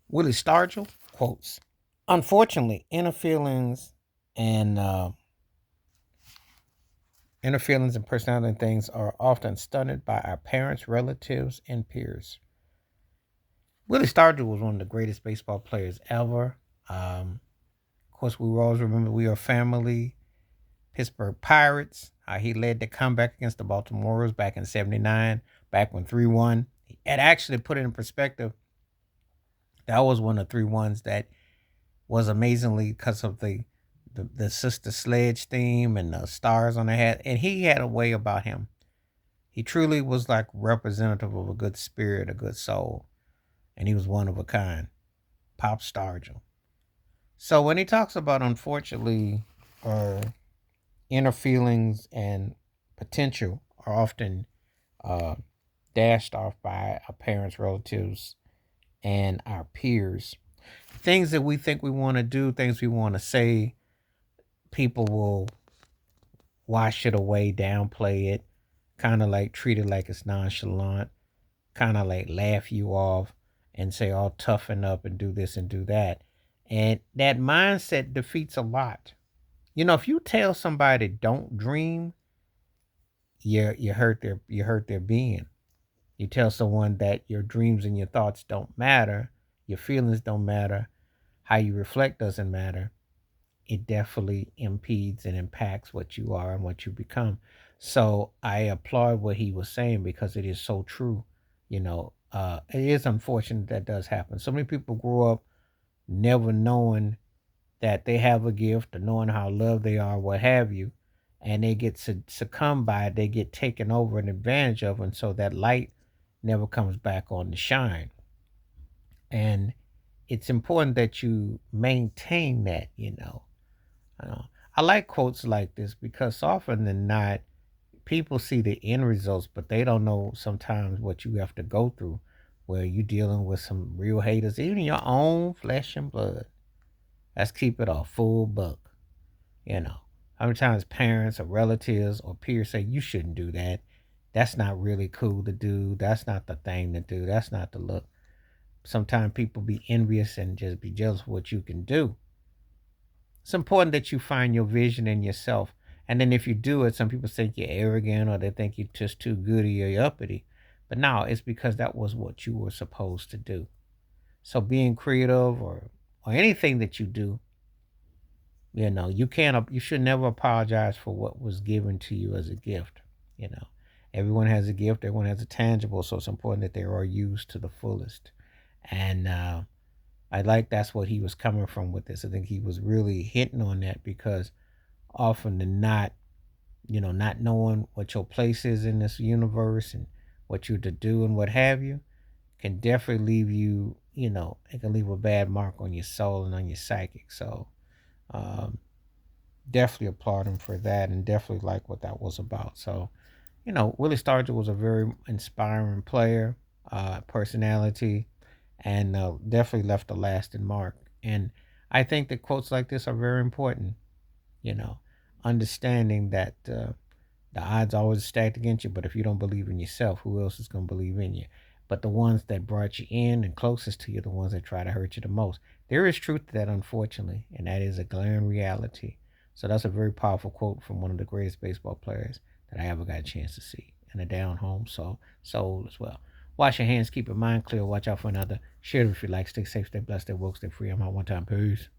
Willie Stargell quotes, "Unfortunately, and inner feelings and personality and things are often stunted by our parents, relatives, and peers." Willie Stargell was one of the greatest baseball players ever. Of course, we will always remember we are family. Pittsburgh Pirates. He led the comeback against the Baltimore Orioles back in '79, back when 3-1. It actually put it in perspective. That was one of the 3-1s that was amazingly because of the Sister Sledge theme and the stars on the hat. And he had a way about him. He truly was like representative of a good spirit, a good soul. And he was one of a kind. Pop Stargell. So when he talks about, unfortunately, uh, inner feelings and potential are often uh, dashed off by our parents, relatives, and our peers. Things that we think we want to do, things we want to say, people will wash it away, downplay it, kind of like treat it like it's nonchalant, kind of like laugh you off and say, "I'll toughen up and do this and do that." And that mindset defeats a lot. If you tell somebody don't dream, you hurt their being. You tell someone that your dreams and your thoughts don't matter, your feelings don't matter, how you reflect doesn't matter. It definitely impedes and impacts what you are and what you become. So I applaud what he was saying because it is so true. It is unfortunate that does happen. So many people grow up never knowing that they have a gift or knowing how loved they are, what have you, and they get succumbed by it. They get taken over and advantage of, and so that light never comes back on to shine. And it's important that you maintain that. I like quotes like this because often than not, people see the end results, but they don't know sometimes what you have to go through where you're dealing with some real haters, even your own flesh and blood. Let's keep it a full buck. You know, how many times parents or relatives or peers say you shouldn't do that? That's not really cool to do. That's not the thing to do. That's not the look. Sometimes people be envious and just be jealous of what you can do. It's important that you find your vision in yourself. And then if you do it, some people think you're arrogant or they think you're just too good or you're uppity. But no, it's because that was what you were supposed to do. So being creative or anything that you do, you should never apologize for what was given to you as a gift. You know, everyone has a gift, everyone has a tangible, so it's important that they are used to the fullest. And I like that's what he was coming from with this. I think he was really hitting on that because often than not, not knowing what your place is in this universe and what you're to do and what have you can definitely leave you, it can leave a bad mark on your soul and on your psychic. So um, definitely applaud him for that and definitely like what that was about. So, Willie Stargell was a very inspiring player, personality, and definitely left a lasting mark. And I think that quotes like this are very important, you know, understanding that the odds always stacked against you, but if you don't believe in yourself, who else is going to believe in you? But the ones that brought you in and closest to you, the ones that try to hurt you the most. There is truth to that, unfortunately, and that is a glaring reality. So that's a very powerful quote from one of the greatest baseball players that I ever got a chance to see, and a down home soul as well. Wash your hands, keep your mind clear, watch out for another. Share it if you like. Stay safe, stay blessed, stay woke, stay free. I'm out one time. Peace.